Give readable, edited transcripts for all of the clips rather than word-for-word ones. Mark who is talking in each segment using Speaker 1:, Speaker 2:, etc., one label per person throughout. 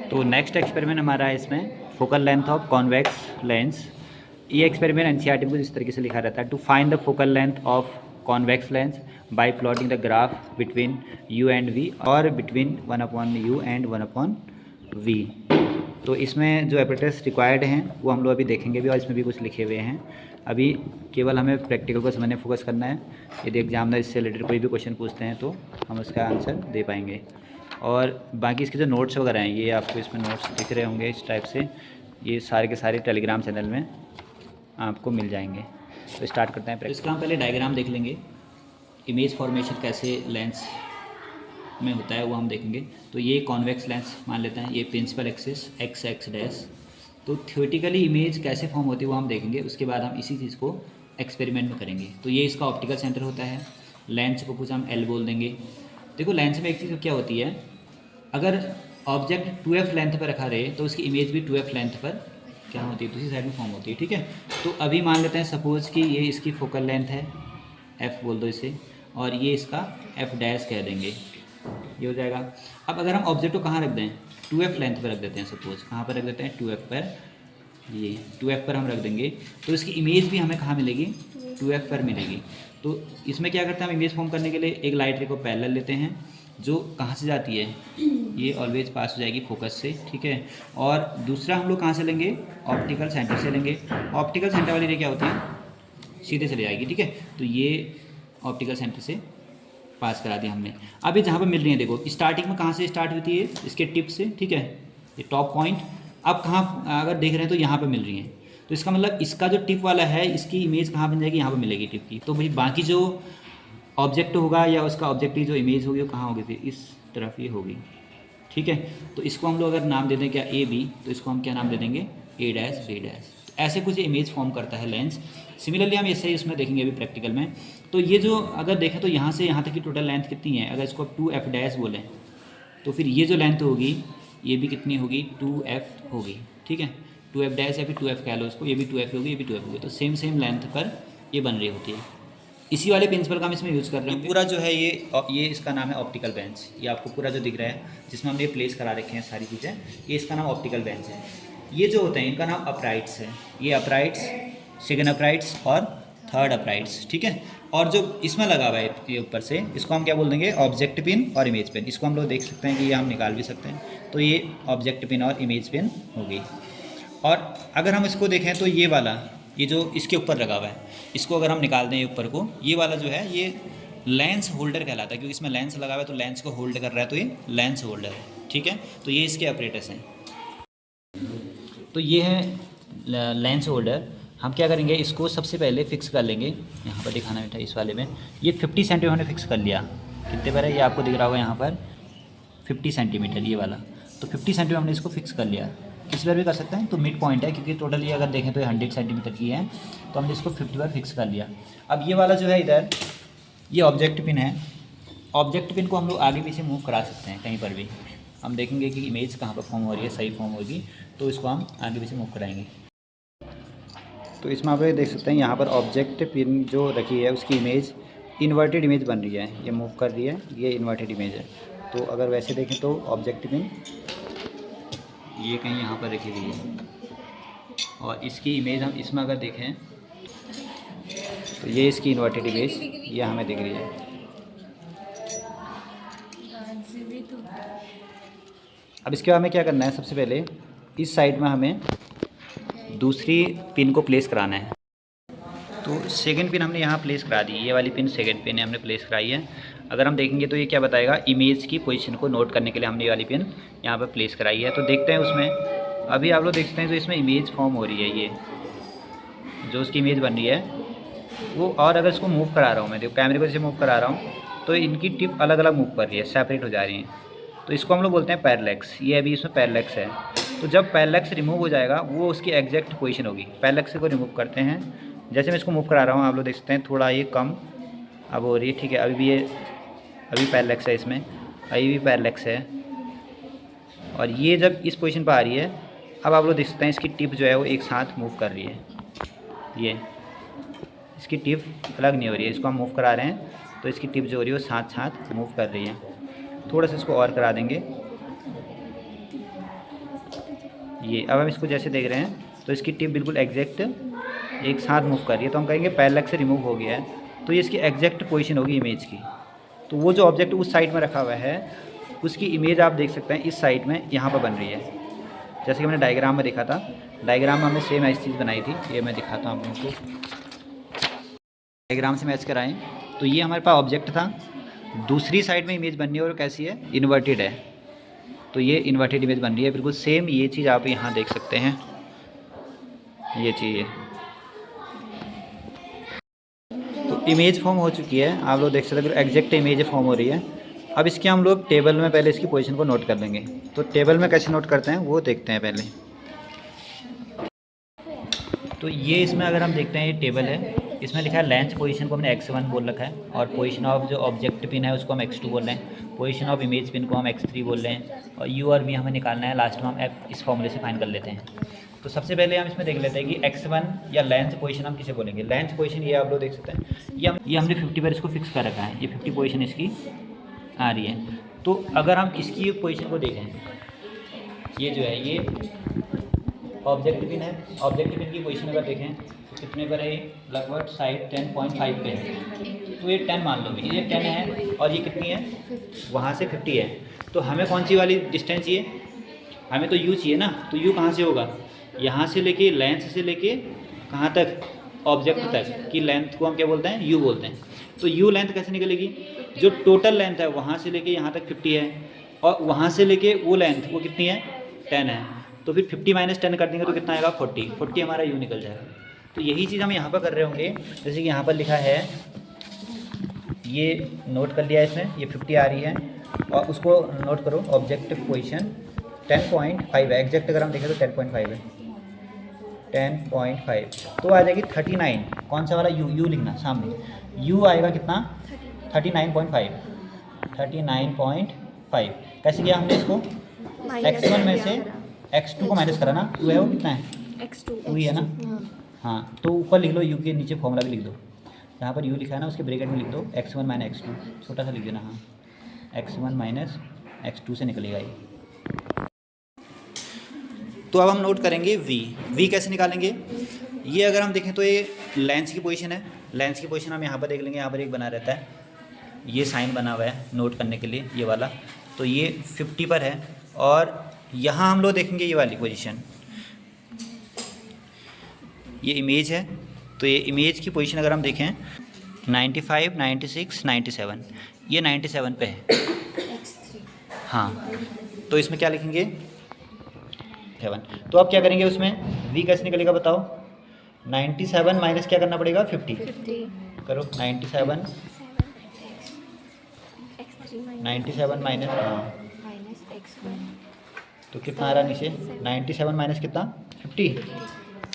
Speaker 1: तो next experiment हमारा है इसमें focal length of convex lens. ये एक्सपेरिमेंट एनसीईआरटी में इस तरीके से लिखा रहता है, to find the focal length of convex lens by plotting the graph between u and v और बिटवीन 1/u एंड 1/v। तो इसमें जो एपरेटस रिक्वायर्ड हैं वो हम लोग अभी देखेंगे भी, और इसमें भी कुछ लिखे हुए हैं। अभी केवल हमें प्रैक्टिकल को समझने फोकस करना है। यदि एग्जामिनर इससे रिलेटेड कोई भी क्वेश्चन पूछते हैं तो हम उसका आंसर दे पाएंगे। और बाकी इसके जो नोट्स वगैरह हैं ये आपको इसमें नोट्स दिख रहे होंगे इस टाइप से, ये सारे के सारे टेलीग्राम चैनल में आपको मिल जाएंगे। तो स्टार्ट करते हैं। इसका हम पहले डायग्राम देख लेंगे, इमेज फॉर्मेशन कैसे लेंस में होता है वो हम देखेंगे। तो ये कॉन्वेक्स लेंस मान लेते हैं, ये प्रिंसिपल एक्सिस x डैश। तो थियोरेटिकली इमेज कैसे फॉर्म होती है वो हम देखेंगे, उसके बाद हम इसी चीज़ को एक्सपेरिमेंट में करेंगे। तो ये इसका ऑप्टिकल सेंटर होता है, लेंस को कुछ हम L बोल देंगे। देखो लेंस में एक चीज़ क्या होती है, अगर ऑब्जेक्ट 2f लेंथ पर रखा रहे तो उसकी इमेज भी 2f लेंथ पर क्या होती है, दूसरी साइड में फॉर्म होती है। ठीक है, तो अभी मान लेते हैं सपोज़ कि ये इसकी फोकल लेंथ है, f बोल दो इसे, और ये इसका f डैश कह देंगे, ये हो जाएगा। अब अगर हम ऑब्जेक्ट को कहाँ रख दें, 2f लेंथ पर रख देते हैं, सपोज कहाँ पर रख देते हैं, 2f पर, ये 2f पर हम रख देंगे तो इसकी इमेज भी हमें कहाँ मिलेगी, 2f पर मिलेगी। तो इसमें क्या करते हैं, हम इमेज फॉर्म करने के लिए एक लाइट रे को पैरेलल लेते हैं, जो कहाँ से जाती है, ये ऑलवेज पास हो जाएगी फोकस से। ठीक है, और दूसरा हम लोग कहाँ से लेंगे, ऑप्टिकल सेंटर से लेंगे। ऑप्टिकल सेंटर वाली रे क्या होती है, सीधे चले जाएगी। ठीक है, तो ये ऑप्टिकल सेंटर से पास करा दिया हमने। अब ये जहाँ पर मिल रही है, देखो स्टार्टिंग में कहाँ से स्टार्ट होती है, इसके टिप से। ठीक है, ये टॉप पॉइंट। अब कहाँ अगर देख रहे हैं तो यहाँ पे मिल रही है, तो इसका मतलब इसका जो टिप वाला है इसकी इमेज कहाँ बन जाएगी, यहाँ पे मिलेगी टिप की। तो भाई बाकी जो ऑब्जेक्ट होगा या उसका ऑब्जेक्ट की जो इमेज होगी वो कहाँ होगी, फिर इस तरफ ये होगी। ठीक है, तो इसको हम लोग अगर नाम दे दें क्या, ए बी, तो इसको हम क्या नाम दे देंगे, ए डैश बी डैश। ऐसे कुछ इमेज फॉर्म करता है लेंस। सिमिलरली हम ऐसे ही इसमें देखेंगे अभी प्रैक्टिकल में। तो ये जो अगर देखें तो यहाँ से यहाँ तक की टोटल लेंथ कितनी है, अगर इसको 2f डैश बोलें तो फिर ये जो लेंथ होगी ये भी कितनी होगी, 2f होगी। ठीक है, 2f डैश या फिर 2f कह लो इसको, ये भी 2f होगी, ये भी 2f होगी। तो सेम लेंथ पर ये बन रही होती है। इसी वाले प्रिंसिपल का हम इसमें यूज़ कर रहे हैं। पूरा जो है ये इसका नाम है ऑप्टिकल बेंच। ये आपको पूरा जो दिख रहा है जिसमें हमने प्लेस करा रखे हैं सारी चीज़ें, ये इसका नाम ऑप्टिकल बेंच है। ये जो होते हैं इनका नाम अपराइट्स है, ये अपराइट्स, सेकंड अपराइट्स और थर्ड अपराइट्स। ठीक है, और जो इसमें लगा हुआ है ये ऊपर से, इसको हम क्या बोल देंगे, ऑब्जेक्ट पिन और इमेज पिन। इसको हम लोग देख सकते हैं कि ये हम निकाल भी सकते हैं। तो ये ऑब्जेक्ट पिन और इमेज पिन होगी। और अगर हम इसको देखें तो ये वाला, ये जो इसके ऊपर लगा हुआ है, इसको अगर हम निकाल दें ऊपर को, ये वाला जो है ये लेंस होल्डर कहलाता है, क्योंकि इसमें लेंस लगा हुआ है तो लेंस को होल्ड कर रहा है, तो ये लेंस होल्डर है। ठीक है, तो ये इसके ऑपरेटर्स हैं। तो ये है लेंस होल्डर। हम क्या करेंगे, इसको सबसे पहले फिक्स कर लेंगे, यहाँ पर दिखाना था इस वाले में, ये 50 सेंटीमीटर हमने फिक्स कर लिया। कितने पर है ये आपको दिख रहा होगा यहाँ पर 50 सेंटीमीटर ये वाला। तो 50 सेंटीमीटर हमने इसको फिक्स कर लिया। किस पर भी कर सकते हैं, तो मिड पॉइंट है, क्योंकि टोटल ये अगर देखें तो 100 सेंटीमीटर की है, तो हमने इसको 50 पर फिक्स कर लिया। अब ये वाला जो है इधर, ये ऑब्जेक्ट पिन है। ऑब्जेक्ट पिन को हम लोग आगे पीछे मूव करा सकते हैं कहीं पर भी। हम देखेंगे कि इमेज कहाँ पर फॉर्म हो रही है, सही फॉर्म होगी, तो इसको हम आगे पीछे मूव कराएंगे। तो इसमें आप देख सकते हैं यहाँ पर ऑब्जेक्ट पिन जो रखी है उसकी इमेज इन्वर्टेड इमेज बन रही है, ये मूव कर रही है, ये इन्वर्टेड इमेज है। तो अगर वैसे देखें तो ऑब्जेक्ट पिन ये कहीं यहाँ पर रखी हुई है, और इसकी इमेज हम इसमें अगर देखें तो ये इसकी इन्वर्टेड इमेज ये हमें दिख रही है। अब इसके बाद हमें क्या करना है, सबसे पहले इस साइड में हमें दूसरी पिन को प्लेस कराना है। तो सेकंड पिन हमने यहाँ प्लेस करा दी, ये वाली पिन सेकंड पिन है हमने प्लेस कराई है। अगर हम देखेंगे तो ये क्या बताएगा, इमेज की पोजीशन को नोट करने के लिए हमने ये वाली पिन यहाँ पर प्लेस कराई है। तो देखते हैं उसमें, अभी आप लोग देखते हैं तो इसमें इमेज फॉर्म हो रही है, ये जो उसकी इमेज बन रही है वो। और अगर इसको मूव करा रहा हूँ मैं, देखो कैमरे को जैसे मूव करा रहा हूँ तो इनकी टिप अलग अलग मूव कर रही है, सेपरेट हो जा रही हैं। तो इसको हम लोग बोलते हैं पैरेलैक्स। ये अभी इसमें पैरेलैक्स है। तो जब पैरेलैक्स रिमूव हो जाएगा वो उसकी एग्जैक्ट पोजीशन होगी। पैरेलैक्स को रिमूव करते हैं, जैसे मैं इसको मूव करा रहा हूँ आप लोग देख सकते हैं थोड़ा ये कम अब हो रही है। ठीक है, अभी भी ये अभी पैरेलैक्स है, इसमें अभी भी पैरेलैक्स है, और ये जब इस पोजीशन पर आ रही है, अब आप लोग देख सकते हैं इसकी टिप जो है वो एक साथ मूव कर रही है। ये इसकी टिप अलग नहीं हो रही है, इसको हम मूव करा रहे हैं तो इसकी टिप जो हो रही है वो साथ साथ मूव कर रही है। थोड़ा सा इसको और करा देंगे, ये अब हम इसको जैसे देख रहे हैं तो इसकी टिप बिल्कुल एग्जैक्ट एक साथ मूव कर रही है, तो हम कहेंगे पैरेलल से रिमूव हो गया है, तो ये इसकी एग्जैक्ट पोजीशन होगी इमेज की। तो वो जो ऑब्जेक्ट उस साइड में रखा हुआ है उसकी इमेज आप देख सकते हैं इस साइड में यहाँ पर बन रही है, जैसे कि मैंने डायग्राम में देखा था। डायग्राम में हमने सेम ऐसी चीज़ बनाई थी, ये मैं दिखाता हूँ आप लोगों को। डायग्राम से मैच कराएं तो ये हमारे पास ऑब्जेक्ट था, दूसरी साइड में इमेज बननी है और कैसी है, इन्वर्टेड है। तो ये इन्वर्टेड इमेज बन रही है बिल्कुल सेम, ये चीज़ आप यहाँ देख सकते हैं, ये चीज़ तो इमेज फॉर्म हो चुकी है, आप लोग देख सकते हैं एग्जैक्ट इमेज फॉर्म हो रही है। अब इसके हम लोग टेबल में पहले इसकी पोजीशन को नोट कर लेंगे। तो टेबल में कैसे नोट करते हैं वो देखते हैं पहले। तो ये इसमें अगर हम देखते हैं ये टेबल है, इसमें लिखा है लेंथ पोजीशन को हमने x1 बोल रखा है, और पोजीशन ऑफ जो ऑब्जेक्ट पिन है उसको हम x2 बोल रहे हैं, पोजीशन ऑफ इमेज पिन को हम x3 बोल रहे हैं, और u और v हमें निकालना है, लास्ट में हम f इस फॉर्मूले से फाइंड कर लेते हैं। तो सबसे पहले हम इसमें देख लेते हैं कि x1 या लेंथ पोजीशन हम किसे बोलेंगे। लेंथ पोजीशन ये आप लोग देख सकते हैं, ये हमने 50 पर इसको फिक्स कर रखा है, ये 50 पोजीशन इसकी आ रही है। तो अगर हम इसकी पोजीशन को देखें, ये जो है ये ऑब्जेक्ट पिन है, ऑब्जेक्ट पिन की पोजीशन अगर देखें तो कितने पर है, लगभग साइड 10.5 पे है। तो ये 10 मान लो, ये 10 है और ये कितनी है, वहाँ से 50 है। तो हमें कौन सी वाली डिस्टेंस चाहिए, हमें तो u चाहिए ना। तो u कहाँ से होगा, यहाँ से लेके लेंथ से लेके कहाँ तक, ऑब्जेक्ट तक की लेंथ को हम क्या बोलते हैं, u बोलते हैं। तो u लेंथ कैसे निकलेगी, जो टोटल लेंथ है वहाँ से लेके यहाँ तक 50 है, और वहाँ से लेके वो लेंथ वो कितनी है, 10 है। तो फिर 50 माइनस 10 कर देंगे तो कितना आएगा, 40 हमारा u निकल जाएगा। तो यही चीज़ हम यहाँ पर कर रहे होंगे, जैसे कि यहाँ पर लिखा है, ये नोट कर लिया इसमें, ये 50 आ रही है, और उसको नोट करो ऑब्जेक्ट पोजीशन 10.5 है, एग्जैक्ट अगर हम देखें तो 10.5 है, 10.5 तो आ जाएगी 39। कौन सा वाला u लिखना सामने, u आएगा कितना, 39.5। कैसे किया हमने इसको, x1 में से x2 को माइनस करा ना, u है वो कितना है, x2 ही है ना। हाँ, तो ऊपर लिख लो u के नीचे फॉर्मूला भी लिख दो, जहाँ पर u लिखा है ना उसके ब्रैकेट में लिख दो x1 माइनस x2, छोटा सा लिख देना। हाँ, x1 माइनस x2 से निकलेगा ये। तो अब हम नोट करेंगे v कैसे निकालेंगे। ये अगर हम देखें तो ये लेंस की पोजीशन है, लेंस की पोजीशन हम यहाँ पर देख लेंगे, यहाँ पर एक बना रहता है, ये साइन बना हुआ है नोट करने के लिए, ये वाला। तो ये 50 पर है, और यहाँ हम लोग देखेंगे ये वाली पोजीशन, ये इमेज है। तो ये इमेज की पोजीशन अगर हम देखें 95, 96, 97, ये 97 पे है। हाँ, तो इसमें क्या लिखेंगे 7। तो अब क्या करेंगे उसमें, v कैसे निकलेगा बताओ, 97 माइनस क्या करना पड़ेगा, 50 करो, 97 माइनस, तो कितना आ रहा है नीचे, 97 माइनस कितना, 50,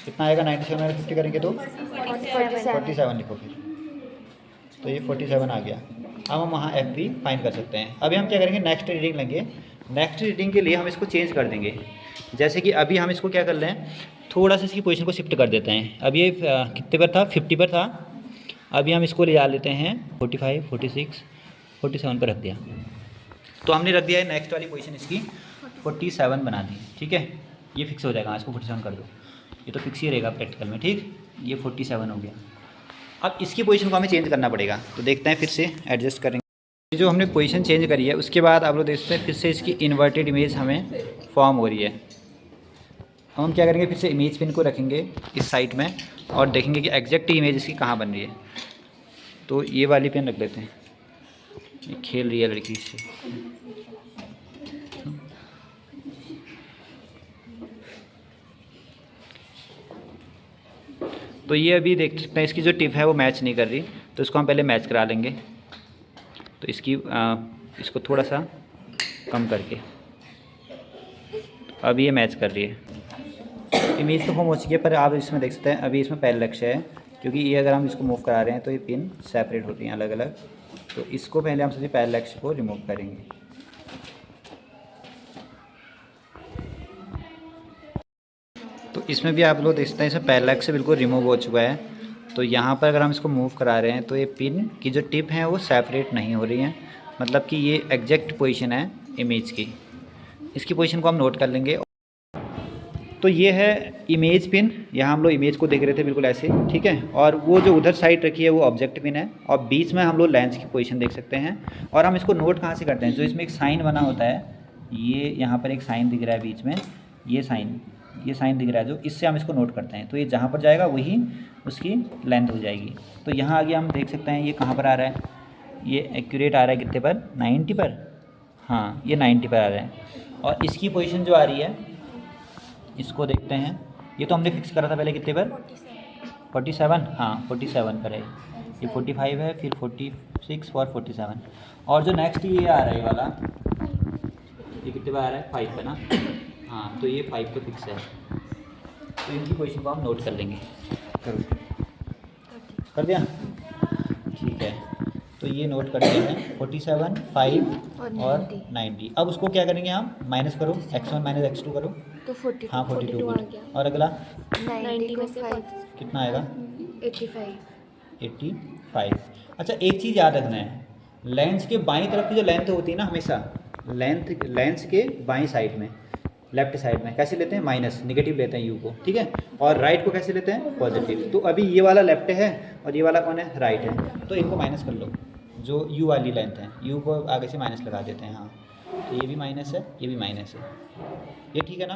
Speaker 1: कितना आएगा, 97 माइनस 50 करेंगे तो 47 लिखो फिर, तो ये 47 आ गया। अब हम वहाँ एफ भी फाइंड कर सकते हैं। अभी हम क्या करेंगे, नेक्स्ट रीडिंग लेंगे। नेक्स्ट रीडिंग के लिए हम इसको चेंज कर देंगे, जैसे कि अभी हम इसको क्या कर रहे हैं, थोड़ा सा इसकी पोजीशन को शिफ्ट कर देते हैं। अब ये कितने पर था, 50 पर था, अभी हम इसको ले जा लेते हैं 45, 46, 47 पर रख दिया। तो हमने रख दिया है नेक्स्ट वाली पोजीशन इसकी 47 बना दी, ठीक है। ये फिक्स हो जाएगा, इसको 47 कर दो, ये तो फिक्स ही रहेगा प्रैक्टिकल में, ठीक। ये 47 हो गया। अब इसकी पोजीशन को हमें चेंज करना पड़ेगा, तो देखते हैं, फिर से एडजस्ट करेंगे। जो हमने पोजीशन चेंज करी है उसके बाद आप लोग देखते हैं फिर से इसकी इन्वर्टेड इमेज हमें फॉर्म हो रही है। हम क्या करेंगे, फिर से इमेज पिन को रखेंगे इस साइड में और देखेंगे कि एग्जैक्ट इमेज इसकी कहाँ बन रही है। तो ये वाली पेन रख देते हैं, ये खेल रही है लड़की इससे। तो ये अभी देख सकते हैं इसकी जो टिप है वो मैच नहीं कर रही, तो इसको हम पहले मैच करा लेंगे। तो इसकी इसको थोड़ा सा कम करके, अब ये मैच कर रही है। इमेज तो फॉर्म हो चुकी है, पर आप इसमें देख सकते हैं अभी इसमें पहले लक्ष्य है, क्योंकि ये अगर हम इसको मूव करा रहे हैं तो ये पिन सेपरेट होती हैं अलग अलग। तो इसको पहले हम सबसे पहले लक्ष्य को रिमूव करेंगे। तो इसमें भी आप लोग देख सकते हैं इसमें पहला से बिल्कुल रिमूव हो चुका है। तो यहाँ पर अगर हम इसको मूव करा रहे हैं तो ये पिन की जो टिप है वो सेपरेट नहीं हो रही है, मतलब कि ये एग्जैक्ट पोजीशन है इमेज की। इसकी पोजीशन को हम नोट कर लेंगे। तो ये है इमेज पिन, यहाँ हम लोग इमेज को देख रहे थे बिल्कुल ऐसे, ठीक है। और वो जो उधर साइड रखी है वो ऑब्जेक्ट पिन है, और बीच में हम लोग लेंस की पोजीशन देख सकते हैं। और हम इसको नोट कहाँ से करते हैं, जो इसमें एक साइन बना होता है, ये यहाँ पर एक साइन दिख रहा है बीच में, ये साइन दिख रहा है, जो इससे हम इसको नोट करते हैं। तो ये जहाँ पर जाएगा वही उसकी लेंथ हो जाएगी। तो यहाँ आगे हम देख सकते हैं ये कहाँ पर आ रहा है, ये एक्यूरेट आ रहा है कितने पर, 90 पर, हाँ ये 90 पर आ रहा है। और इसकी पोजीशन जो आ रही है, इसको देखते हैं, ये तो हमने फिक्स करा था पहले कितने पर, 47, हाँ 47 पर है। ये 45 है, फिर 46 और 47। और जो नेक्स्ट ये आ रहा है ये वाला, ये कितने पर आ रहा है, 5 पे ना, हाँ तो ये 5 पे फिक्स है। तो इनकी पोजीशन को हम नोट कर लेंगे। करो, कर दिया, ठीक है। तो ये नोट करते हैं 47, 5 और 90। अब उसको क्या करेंगे हम, माइनस करो, x1 माइनस x2 करो,
Speaker 2: तो 42,
Speaker 1: हाँ 42
Speaker 2: आ
Speaker 1: गुड।
Speaker 2: गया।
Speaker 1: और अगला
Speaker 2: 90 में से 5,
Speaker 1: कितना आएगा,
Speaker 2: 85।
Speaker 1: 85। अच्छा एक चीज़ याद रखना है, लेंस के बाईं तरफ की जो लेंथ होती है ना, हमेशा लेंस के बाईं साइड में, लेफ्ट साइड में कैसे लेते हैं, माइनस, निगेटिव लेते हैं यू को, ठीक है। और राइट को कैसे लेते हैं, पॉजिटिव। तो अभी ये वाला लेफ्ट है और ये वाला कौन है, राइट है। तो इनको माइनस कर लो, जो यू वाली लेंथ है, यू को आगे से माइनस लगा देते हैं, हाँ। तो ये भी माइनस है, ये भी माइनस है, ये ठीक है ना।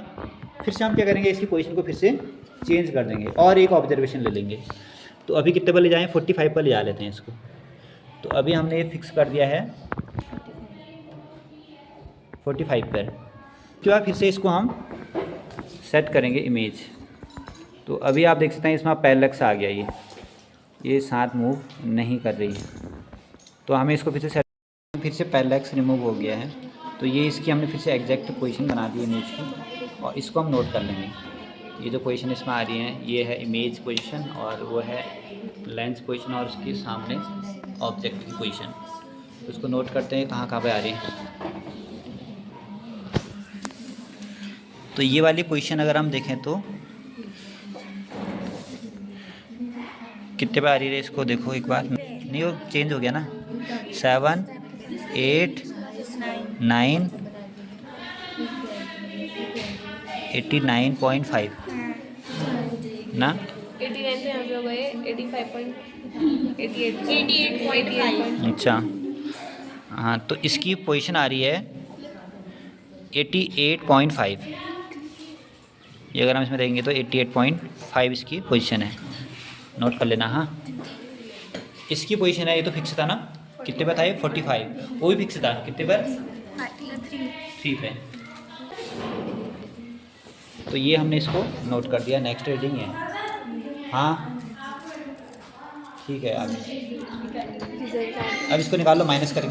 Speaker 1: फिर से हम क्या करेंगे, इसकी पोजीशन को फिर से चेंज कर देंगे और एक ऑब्जर्वेशन ले लेंगे। तो अभी कितने पर ले जाएँ, 45 पर ले जा लेते हैं इसको। तो अभी हमने ये फिक्स कर दिया है 45 पर। उसके बाद फिर से इसको हम सेट करेंगे इमेज। तो अभी आप देख सकते हैं इसमें पैरेलक्स आ गया, ये साथ मूव नहीं कर रही है। तो हमें इसको फिर से सेट, फिर से पैरेलक्स रिमूव हो गया है। तो ये इसकी हमने फिर से एग्जैक्ट पोजीशन बना दी इमेज की, और इसको हम नोट कर लेंगे। ये जो पोजीशन इसमें आ रही है, ये है इमेज पोजीशन, और वो है लेंस पोजीशन, और उसके सामने ऑब्जेक्ट की पोजीशन। तो उसको नोट करते हैं कहाँ कहाँ पे आ रही है। तो ये वाली पोजीशन अगर हम देखें तो कितने पे आ रही है, इसको देखो एक बार, नहीं वो चेंज हो गया ना, 7, 8, 9, 89.5 ना,
Speaker 2: 89 पे हम लोग गए 88.5।
Speaker 1: अच्छा हाँ। तो इसकी पोजीशन आ रही है 88.5। ये अगर हम इसमें देखेंगे तो 88.5 इसकी पोजीशन है, नोट कर लेना। हाँ इसकी पोजीशन है, ये तो फिक्स था ना, कितने पर था ये, 45, वो भी फिक्स था, कितने पर, 3 पे। तो ये हमने इसको नोट कर दिया, नेक्स्ट रीडिंग है, हाँ ठीक है। आगे अब इसको निकाल लो, माइनस करके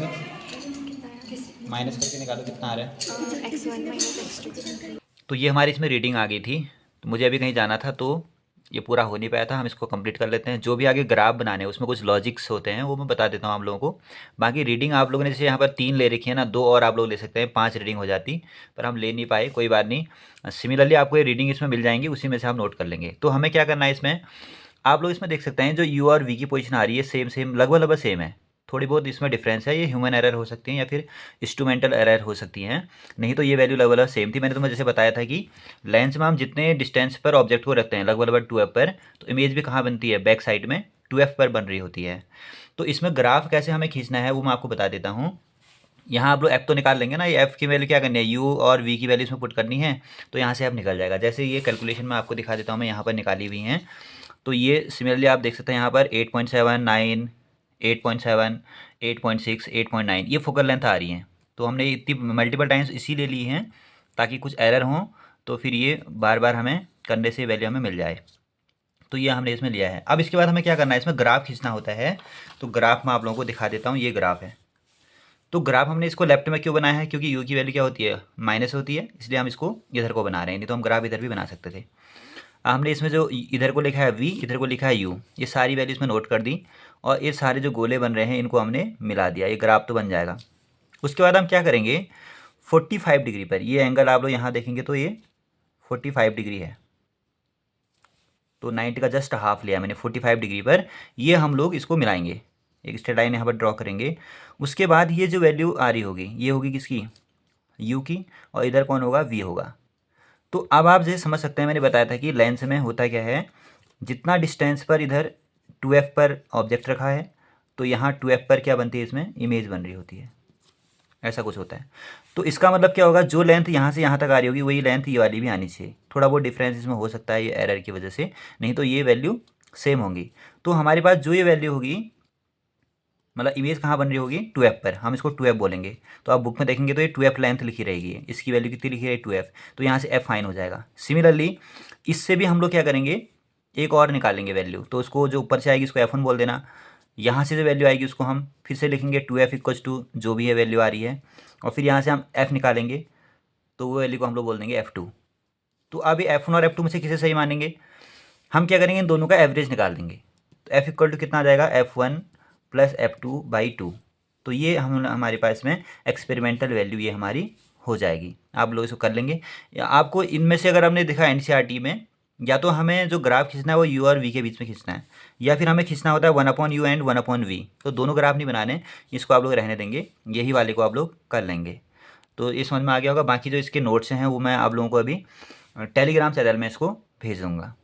Speaker 1: निकालो कितना आ रहा है,
Speaker 2: x1 माइनस x2।
Speaker 1: तो ये हमारी इसमें रीडिंग आ गई थी। तो मुझे अभी कहीं जाना था तो ये पूरा हो नहीं पाया था, हम इसको कंप्लीट कर लेते हैं। जो भी आगे ग्राफ बनाने हैं उसमें कुछ लॉजिक्स होते हैं, वो मैं बता देता हूँ आप लोगों को। बाकी रीडिंग आप लोगों ने जैसे यहाँ पर 3 ले रखी है ना, 2 और आप लोग ले सकते हैं, 5 रीडिंग हो जाती, पर हम ले नहीं पाए, कोई बात नहीं। सिमिलरली आपको ये रीडिंग इसमें मिल जाएंगी, उसी में से हम नोट कर लेंगे। तो हमें क्या करना है इसमें, आप लोग इसमें देख सकते हैं जो यू और वी की पोजीशन आ रही है सेम लगभग सेम है, थोड़ी बहुत इसमें डिफरेंस है। ये ह्यूमन एरर हो सकती है या फिर इंस्ट्रूमेंटल एरर हो सकती हैं, नहीं तो ये वैल्यू लगभग सेम थी। मैंने तुम्हें जैसे बताया था कि लेंस में हम जितने डिस्टेंस पर ऑब्जेक्ट को रखते हैं लगभग 2f पर, तो इमेज भी कहाँ बनती है, बैक साइड में 2f पर बन रही होती है। तो इसमें ग्राफ कैसे हमें खींचना है वो मैं आपको बता देता हूँ। यहाँ आप लोग एफ तो निकाल लेंगे ना, ये एफ की वैल्यू क्या करनी है, यू और वी की वैल्यू इसमें पुट करनी है, तो यहाँ से एफ निकल जाएगा। जैसे ये कैलकुलेशन मैं आपको दिखा देता हूँ, मैं यहाँ पर निकाली हुई हैं। तो ये सिमिलरली आप देख सकते हैं यहाँ पर 8.7, 9, 8.7, 8.6, 8.9 ये फोकल लेंथ आ रही हैं। तो हमने इतनी मल्टीपल टाइम्स इसीलिए ली हैं ताकि कुछ एरर हो तो फिर ये बार बार हमें करने से वैल्यू हमें मिल जाए। तो ये हमने इसमें लिया है। अब इसके बाद हमें क्या करना है, इसमें ग्राफ खींचना होता है। तो ग्राफ मैं आप लोगों को दिखा देता हूँ, ये ग्राफ है। तो ग्राफ हमने इसको लेफ्ट में क्यों बनाया है, क्योंकि यू की वैल्यू क्या होती है, माइनस होती है, इसलिए हम इसको इधर को बना रहे हैं, नहीं तो हम ग्राफ इधर भी बना सकते थे। हमने इसमें जो इधर को लिखा है v, इधर को लिखा है u, ये सारी वैल्यू इसमें नोट कर दी, और ये सारे जो गोले बन रहे हैं इनको हमने मिला दिया, ये ग्राफ तो बन जाएगा। उसके बाद हम क्या करेंगे, 45 डिग्री पर ये एंगल आप लोग यहाँ देखेंगे तो ये 45 डिग्री है, तो 90 का जस्ट हाफ लिया मैंने 45 डिग्री पर। ये हम लोग इसको मिलाएंगे, एक स्ट्रेट लाइन यहाँ पर ड्रॉ करेंगे। उसके बाद ये जो वैल्यू आ रही होगी ये होगी किसकी, u की, और इधर कौन होगा, v होगा। तो अब आप जैसे समझ सकते हैं, मैंने बताया था कि लेंस में होता क्या है, जितना डिस्टेंस पर इधर 2f पर ऑब्जेक्ट रखा है तो यहाँ 2f पर क्या बनती है, इसमें इमेज बन रही होती है, ऐसा कुछ होता है। तो इसका मतलब क्या होगा, जो लेंथ यहाँ से यहाँ तक आ रही होगी वही लेंथ ये वाली भी आनी चाहिए। थोड़ा बहुत डिफरेंस इसमें हो सकता है ये एरर की वजह से, नहीं तो ये वैल्यू सेम होंगी। तो हमारे पास जो ये वैल्यू होगी, मतलब इमेज कहाँ बन रही होगी, 2f पर, हम इसको 2f बोलेंगे। तो आप बुक में देखेंगे तो ये 2f लेंथ लिखी रहेगी, इसकी वैल्यू कितनी लिखी रहेगी, 2f। तो यहाँ से f फाइन हो जाएगा। सिमिलरली इससे भी हम लोग क्या करेंगे, एक और निकालेंगे वैल्यू, तो उसको जो ऊपर से आएगी उसको f1 बोल देना। यहाँ से जो वैल्यू आएगी उसको हम फिर से लिखेंगे 2f इक्वल्स टू जो भी है वैल्यू आ रही है, और फिर यहाँ से हम f निकालेंगे तो वो वैल्यू को हम लोग बोल देंगे f2। तो अब ये f1 और f2 में से किसे सही मानेंगे, हम क्या करेंगे, इन दोनों का एवरेज निकाल देंगे। तो f इक्वल टू कितना आ जाएगा, f1 प्लस f2/2। तो ये हमारे पास में एक्सपेरिमेंटल वैल्यू ये हमारी हो जाएगी। आप लोग इसको कर लेंगे। आपको इनमें से अगर हमने देखा एनसीईआरटी में, या तो हमें जो ग्राफ खींचना है वो u और v के बीच में खींचना है, या फिर हमें खींचना होता है 1/u एंड 1/v। तो दोनों ग्राफ नहीं बनाने, इसको आप लोग रहने देंगे, यही वाले को आप लोग कर लेंगे। तो ये समझ में आ गया होगा। बाकी जो इसके नोट्स हैं वो मैं आप लोगों को अभी टेलीग्राम चैनल में इसको भेज दूँगा।